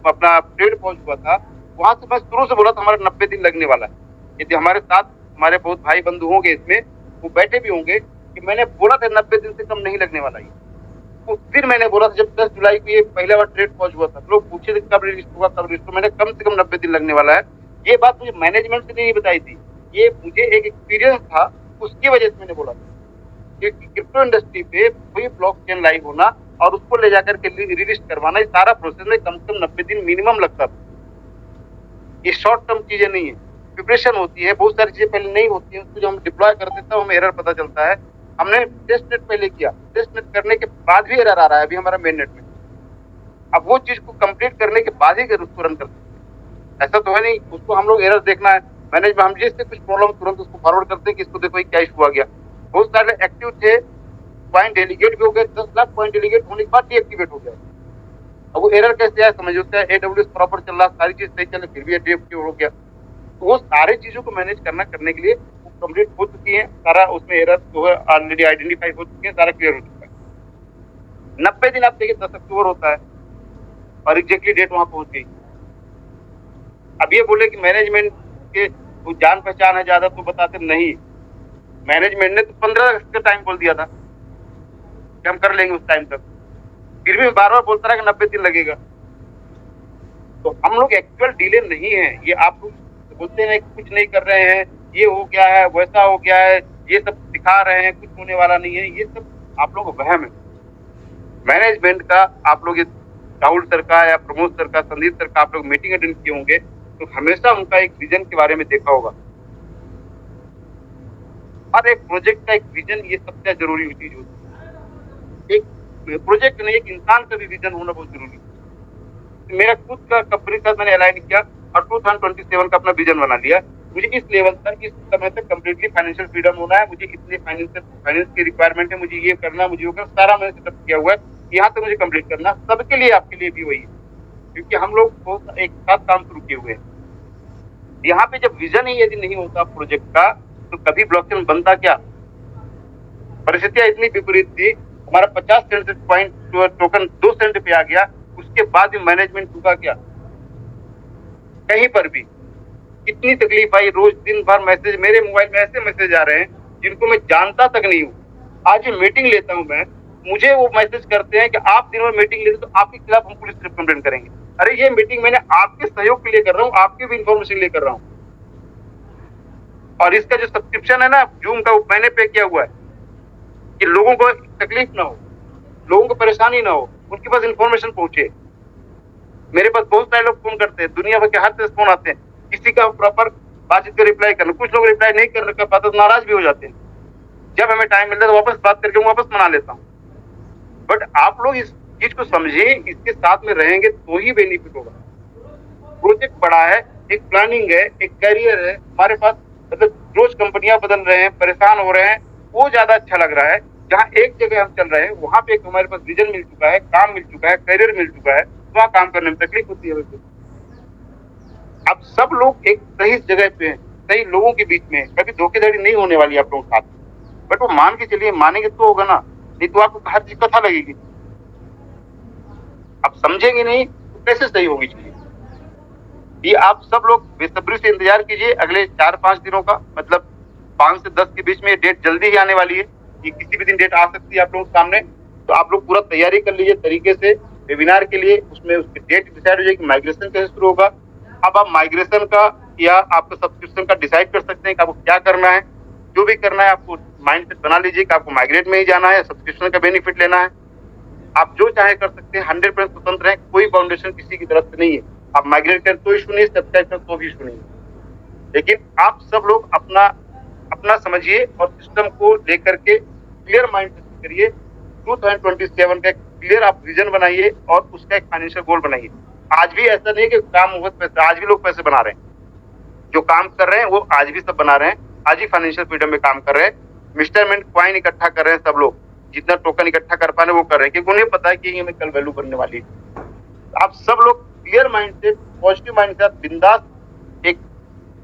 अपना ट्रेड पहुंच हुआ था, वहां से मैं शुरू से बोला था हमारा 90 दिन लगने वाला है। यदि हमारे साथ हमारे बहुत भाई बंधु होंगे इसमें, वो बैठे भी होंगे कि मैंने बोला था 90 दिन से कम नहीं लगने वाला ये। उस दिन मैंने बोला था जब 10 जुलाई को ये पहला बार ट्रेड पॉज हुआ था, लोग पूछे थे कब रिलीज होगा कब रिलीज होगा, मैंने कम से कम 90 दिन लगने वाला है। ये बात मुझे मैनेजमेंट से नहीं बताई थी, ये मुझे एक एक्सपीरियंस था, उसकी वजह से मैंने बोला था कि क्रिप्टो इंडस्ट्री पे कोई ब्लॉकचेन लाइव होना और उसको ले जाकर के रिलीज करवाना, इस सारा प्रोसेस में कम से कम 90 दिन मिनिमम लगता था। ये शॉर्ट टर्म चीजें नहीं है, प्रिपरेशन होती है, बहुत सारी चीजें पहले नहीं होती है, उसको जब हम डिप्लॉय करते हैं तब हमें एरर पता चलता है। हमने टेस्ट नेट पहले किया, टेस्ट नेट करने के बाद भी एरर आ रहा है अभी हमारा मेन नेट में। अब वो चीज को कंप्लीट करने के बाद ही उसको रन कर सकते हैं, ऐसा तो है नहीं उसको हम लोग एरर देखना है मैनेजमेंट, हम जिससे कुछ प्रॉब्लम तुरंत उसको फॉरवर्ड करते हैं कि इसको देखो क्या इशू आ गया। बहुत सारे एक्टिव थे, पॉइंट डेलीगेट भी हो गए, 10 लाख पॉइंट डेलीगेट होने के बाद डीएक्टिवेट हो गया। अब वो एरर कैसे आया समझ, उसका AWS प्रॉपर चल रहा, सारी चीज सही चल, फिर भी डीएक्टिवेट हो गया। तो वो सारे चीजों को मैनेज करने के लिए वो कंप्लीट हो चुकी है, सारा उसमें एरर जो है ऑलरेडी आइडेंटिफाई हो चुके हैं, सारा क्लियर हो चुका है। 90 दिन आप देखिए 10 अक्टूबर होता है और एग्जैक्टली डेट वहां पहुंच गई। अब ये बोले कि मैनेजमेंट के वो जान पहचान है ज्यादा तो बताते नहीं, मैनेजमेंट ने तो 15 अगस्त का टाइम बोल दिया था कि हम कर लेंगे उस टाइम तक, फिर भी बार बार बोलता रहा कि 90 दिन लगेगा। तो हम लोग एक्चुअल डिले नहीं है, ये आप लोग बोलते हैं कुछ नहीं कर रहे हैं, ये हो गया है वैसा हो गया है, ये सब दिखा रहे हैं, कुछ होने वाला नहीं है, ये सब आप लोग वहम है। मैनेजमेंट का आप लोग राहुल सर का या प्रमोद सर का, संदीप सर का आप लोग मीटिंग अटेंड किए होंगे तो हमेशा उनका एक विजन के बारे में देखा होगा। हर एक प्रोजेक्ट का एक विजन, ये सबसे जरूरी चीज होती है। एक प्रोजेक्ट नहीं, एक इंसान का भी विजन होना बहुत जरूरी है। मेरा खुद का कंपनी का मैंने अलाइन किया और 2027 का अपना विजन बना लिया। मुझे इस लेवल तक, इस समय तक कम्प्लीटली फाइनेंशियल फ्रीडम होना है, मुझे इतने फाइनेंस की रिक्वायरमेंट है, मुझे ये करना, मुझे वो करना, सारा मैंने सेटअप किया हुआ है, यहाँ तक मुझे कंप्लीट करना। सबके लिए, आपके लिए भी वही है, क्योंकि हम लोग बहुत एक साथ काम शुरू किए हुए हैं। यहाँ पे जब विजन ही यदि नहीं होता प्रोजेक्ट का तो कभी ब्लॉकचेन बनता क्या। परिस्थितियां इतनी विपरीत थी, हमारा 50 सेंट पॉइंट टोकन 2 सेंट पे आ गया, उसके बाद भी मैनेजमेंट रुका क्या कहीं पर भी। कितनी तकलीफ आई, रोज दिन भर मैसेज, मेरे मोबाइल में ऐसे मैसेज आ रहे हैं जिनको मैं जानता तक नहीं हूँ। आज मीटिंग लेता हूँ मैं, मुझे वो मैसेज करते हैं कि आप दिन भर मीटिंग लेते तो आपके खिलाफ हम पुलिस कंप्लेंट करेंगे। अरे ये मीटिंग मैंने आपके सहयोग के लिए कर रहा हूँ, आपकी भी इंफॉर्मेशन लेकर रहा हूँ। और इसका जो सब्सक्रिप्शन है ना जूम का, वो मैंने पे किया हुआ है कि लोगों को तकलीफ ना हो, लोगों को परेशानी ना हो, उनके पास इंफॉर्मेशन पहुंचे। मेरे पास बहुत सारे लोग फोन करते हैं, दुनिया भर के हर से फोन आते हैं, किसी का प्रॉपर बातचीत का रिप्लाई करना, कुछ लोग रिप्लाई नहीं कर पाते तो नाराज भी हो जाते हैं। जब हमें टाइम मिलता है तो वापस बात करके वापस मना लेता हूँ। बट आप लोग इस चीज को समझे, इसके साथ में रहेंगे तो ही बेनिफिट होगा। प्रोजेक्ट बड़ा है, एक प्लानिंग है, एक करियर है हमारे पास, मतलब रोज कंपनियां बदल रहे हैं, परेशान हो रहे हैं, वो ज्यादा अच्छा लग रहा है। जहाँ एक जगह हम चल रहे हैं वहां पे एक हमारे पास विजन मिल चुका है, काम मिल चुका है, करियर मिल चुका है, वहाँ काम करने में तकलीफ होती है। वैसे अब सब लोग एक सही जगह पे हैं, सही लोगों के बीच में, कभी धोखेधड़ी नहीं होने वाली आप लोगों के साथ। बट वो मान के चलिए, मानेंगे तो होगा ना, नहीं तो आपको हर चीज कथा लगेगी। आप समझेंगे नहीं तो कैसे सही होगी चीजें। ये आप सब लोग बेसब्री से इंतजार कीजिए अगले 4-5 दिनों का, मतलब 5 से 10 के बीच में डेट जल्दी ही आने वाली है। ये किसी भी दिन डेट आ सकती है आप लोगों के सामने, तो आप लोग पूरा तैयारी कर लीजिए तरीके से वेबिनार के लिए। उसमें उसकी डेट डिसाइड हो जाएगी, माइग्रेशन कैसे शुरू होगा। अब आप माइग्रेशन का या आपको सब्सक्रिप्शन का डिसाइड कर सकते हैं कि आपको क्या करना है। जो भी करना है आपको माइंड सेट बना लीजिए कि आपको माइग्रेट में ही जाना है, सब्सक्रिप्शन का बेनिफिट लेना है। आप जो चाहे कर सकते हैं, 100% स्वतंत्र है, कोई फाउंडेशन किसी की तरफ से नहीं है। आप माइग्रेट कर तो इशू नहीं, सब्सक्राइब कर तो भी इशू नहीं। लेकिन आप सब लोग अपना अपना समझिए और सिस्टम को लेकर के क्लियर माइंड से करिए। 2027 का क्लियर आप विजन बनाइए और उसका एक फाइनेंशियल गोल बनाइए। आज भी ऐसा नहीं कि काम हुआ पैसा, आज भी लोग पैसे बना रहे हैं, जो काम कर रहे हैं वो आज भी सब बना रहे हैं, आज ही फाइनेंशियल फ्रीडम में काम कर रहे हैं। मिस्टरमेंट कॉइन इकट्ठा कर रहे हैं सब लोग, जितना टोकन इकट्ठा कर पा रहे हैं वो कर रहे हैं, क्योंकि उन्हें पता है कि ये हमें कल वैल्यू बनने वाली है। आप सब लोग क्लियर माइंड से, पॉजिटिव माइंड से, बिंदास एक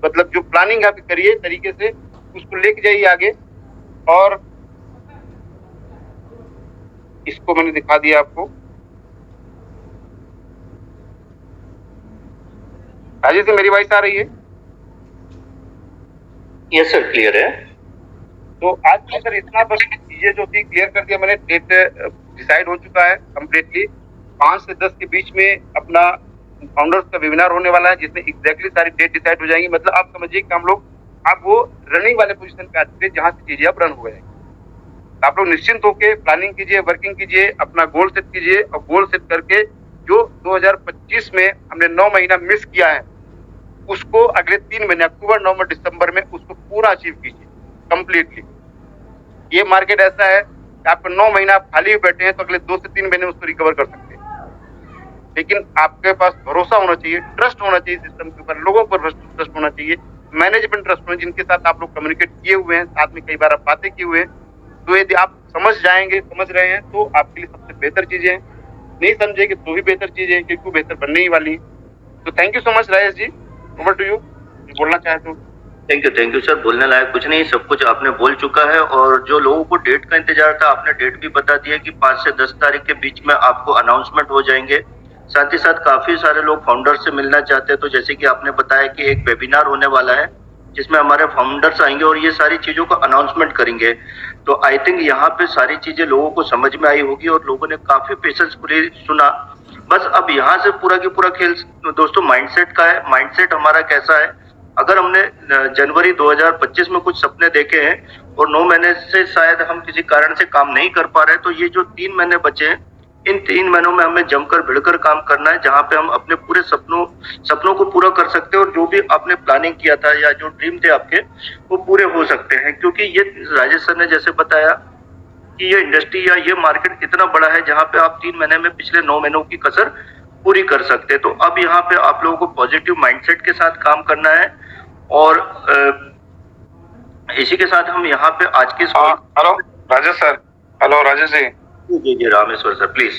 मतलब जो प्लानिंग आप करिए तरीके से, उसको लेके जाइए आगे। और इसको मैंने दिखा दिया आपको, राजेश जी, मेरी वॉइस आ रही है? यस सर, क्लियर है। तो आज के लिए सर इतना, बस चीजें जो थी क्लियर कर दिया मैंने। डेट डिसाइड हो चुका है कम्प्लीटली। 5 से 10 के बीच में अपना फाउंडर्स का वेबिनार होने वाला है, जिसमें एग्जैक्टली सारी डेट डिसाइड हो जाएंगी। मतलब आप समझिए कि हम लोग अब वो रनिंग वाले पोजीशन पे आ चुके हैं, जहां से चीजें अब रन हो गए। आप लोग निश्चिंत होकर प्लानिंग कीजिए, वर्किंग कीजिए, अपना गोल सेट कीजिए, और गोल सेट करके जो 2025 में हमने 9 महीना मिस किया है, उसको अगले 3 महीने अक्टूबर, नवंबर, दिसंबर में उसको पूरा अचीव कीजिए कंप्लीटली। ये मार्केट ऐसा है कि आपको 9 महीना आप खाली बैठे हैं तो अगले 2 से 3 महीने उसको रिकवर कर सकते हैं। लेकिन आपके पास भरोसा होना चाहिए, ट्रस्ट होना चाहिए सिस्टम के ऊपर, लोगों पर ट्रस्ट होना चाहिए, मैनेजमेंट ट्रस्ट होना, जिनके साथ आप लोग कम्युनिकेट किए हुए हैं, साथ में कई बार आप बातें किए हुए हैं। तो यदि आप समझ जाएंगे, समझ रहे हैं, तो आपके लिए सबसे बेहतर चीजें हैं। नहीं समझेंगे तो भी बेहतर चीजें हैं, क्योंकि बेहतर बनने ही वाली है। तो thank you so much Rajesh ji, over to you, बोलना चाहते हो? Thank you sir. बोलने लायक कुछ नहीं, सब कुछ आपने बोल चुका है। और जो लोगों को डेट का इंतजार था, आपने डेट भी बता दिया कि 5 से 10 तारीख के बीच में आपको अनाउंसमेंट हो जाएंगे। साथ ही साथ काफी सारे लोग फाउंडर से मिलना चाहते हैं, तो जैसे कि आपने बताया कि एक वेबिनार होने वाला है जिसमें हमारे फाउंडर्स आएंगे और ये सारी चीजों का अनाउंसमेंट करेंगे। तो आई थिंक यहाँ पे सारी चीजें लोगों को समझ में आई होगी और लोगों ने काफी पेशेंसफुली सुना। बस अब यहाँ से पूरा की पूरा खेल दोस्तों माइंडसेट का है। माइंडसेट हमारा कैसा है, अगर हमने जनवरी 2025 में कुछ सपने देखे हैं और 9 महीने से शायद हम किसी कारण से काम नहीं कर पा रहे, तो ये जो 3 महीने बचे हैं, इन 3 महीनों में हमें जमकर भिड़कर काम करना है, जहां पे हम अपने पूरे सपनों को पूरा कर सकते हैं और जो भी आपने प्लानिंग किया था या जो ड्रीम थे आपके, वो पूरे हो सकते हैं। क्योंकि ये राजेश सर ने जैसे बताया कि ये इंडस्ट्री या ये मार्केट इतना बड़ा है जहां पे आप 3 महीने में पिछले 9 महीनों की कसर पूरी कर सकते हैं। तो अब यहाँ पे आप लोगों को पॉजिटिव माइंडसेट के साथ काम करना है। और इसी के साथ हम यहाँ पे आज के hello Rajesh sir. Hello Rajesh ji. Ji Rameshwar sir, please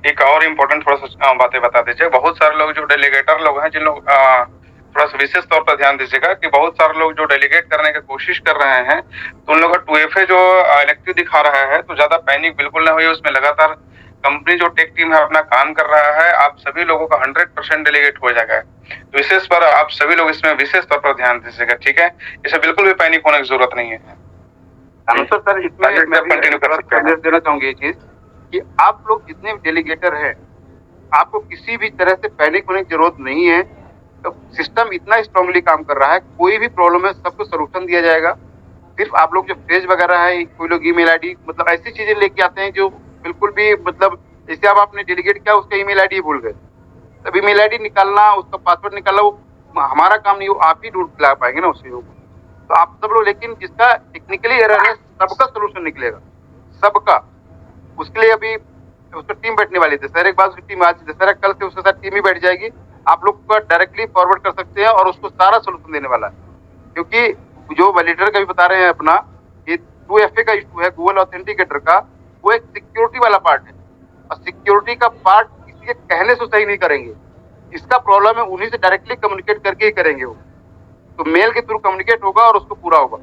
एक और इम्पोर्टेंट थोड़ा सा बातें बता दीजिए। बहुत सारे लोग जो डेलीगेटर लोग हैं, जिन लोग थोड़ा सा विशेष तौर पर ध्यान दीजिएगा कि बहुत सारे लोग जो डेलीगेट करने की कोशिश कर रहे हैं, तो उन लोगों का 2FA जो इलेक्टिव दिखा रहा है, तो ज्यादा पैनिक बिल्कुल ना होइए। उसमें लगातार कंपनी जो टेक टीम है अपना काम कर रहा है। आप सभी लोगों का 100% डेलीगेट हो जाएगा। तो विशेष पर आप सभी लोग इसमें विशेष तौर पर ध्यान दीजिएगा, ठीक है? इसमें बिल्कुल भी पैनिक होने की जरूरत नहीं है। सर इसमें मैं कंटिन्यू कर सकते हैं, देना चाहूंगी ये चीज कि आप लोग जितने डेलीगेटर हैं, आपको किसी भी तरह से पैनिक होने की जरूरत नहीं है। तो सिस्टम इतना स्ट्रांगली काम कर रहा है, कोई भी प्रॉब्लम है सबको सोल्यूशन दिया जाएगा। सिर्फ आप लोग जो फेज वगैरह है, कोई लोग ईमेल आईडी, मतलब ऐसी चीजें लेके आते हैं जो बिल्कुल भी, मतलब जैसे अब आपने डेलीगेट किया, उसका ईमेल आईडी भूल गए, तब ईमेल आईडी निकालना, उसका पासवर्ड निकालना, वो हमारा काम नहीं, वो आप ही ढूंढ ला पाएंगे ना उस चीजों को। तो आप सब लोग, लेकिन जिसका टेक्निकली एरर है, सबका सोल्यूशन निकलेगा, सबका। उसके लिए अभी उसका टीम बैठने वाली थी सर, एक बार उसकी टीम आज दशहरा, कल से उसके साथ टीम ही बैठ जाएगी। आप लोग को डायरेक्टली फॉरवर्ड कर सकते हैं और उसको सारा सोल्यूशन देने वाला है। क्योंकि जो वैलिडेटर का भी बता रहे हैं अपना, ये 2FA का इशू है, गूगल ऑथेंटिकेटर का, वो एक सिक्योरिटी वाला पार्ट है, और सिक्योरिटी का पार्ट किसी के कहने से सही नहीं करेंगे। इसका प्रॉब्लम है, उन्हीं से डायरेक्टली कम्युनिकेट करके ही करेंगे वो। तो मेल के थ्रू कम्युनिकेट होगा और उसको पूरा होगा।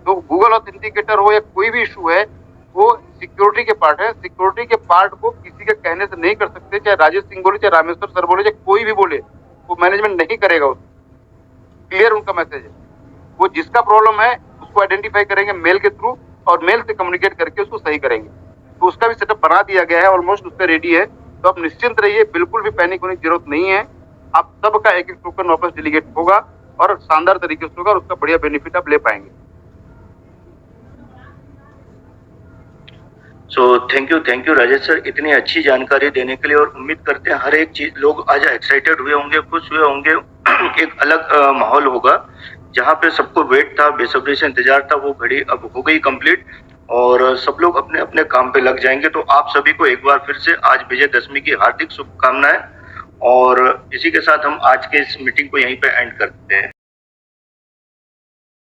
तो गूगल ऑथेंटिकेटर हो या कोई भी इशू है, वो सिक्योरिटी के पार्ट है। सिक्योरिटी के पार्ट को किसी के कहने से नहीं कर सकते, चाहे राजेश सिंह बोले, चाहे रामेश्वर सर बोले, चाहे कोई भी बोले, वो मैनेजमेंट नहीं करेगा उसको। क्लियर उनका मैसेज है। वो जिसका प्रॉब्लम है उसको आइडेंटिफाई करेंगे मेल के थ्रू, और मेल से कम्युनिकेट करके उसको सही करेंगे। तो उसका भी सेटअप बना दिया गया है, ऑलमोस्ट उस पर रेडी है। तो आप निश्चिंत रहिए, बिल्कुल भी पैनिक होने की जरूरत नहीं है। आप सबका एक टोकन वापस डेलीगेट होगा और शानदार तरीके से होगा, और उसका बढ़िया बेनिफिट आप ले पाएंगे। So thank you Rajesh sir, इतनी अच्छी जानकारी देने के लिए। और उम्मीद करते हैं हर एक चीज लोग आज एक्साइटेड हुए होंगे, खुश हुए होंगे। एक अलग माहौल होगा, जहाँ पे सबको वेट था, बेसब्री से इंतजार था, वो घड़ी अब हो गई कंप्लीट और सब लोग अपने अपने काम पे लग जाएंगे। तो आप सभी को एक बार फिर से आज विजयदशमी की हार्दिक शुभकामनाएं। और इसी के साथ हम आज के इस मीटिंग को यहीं पे एंड करते हैं।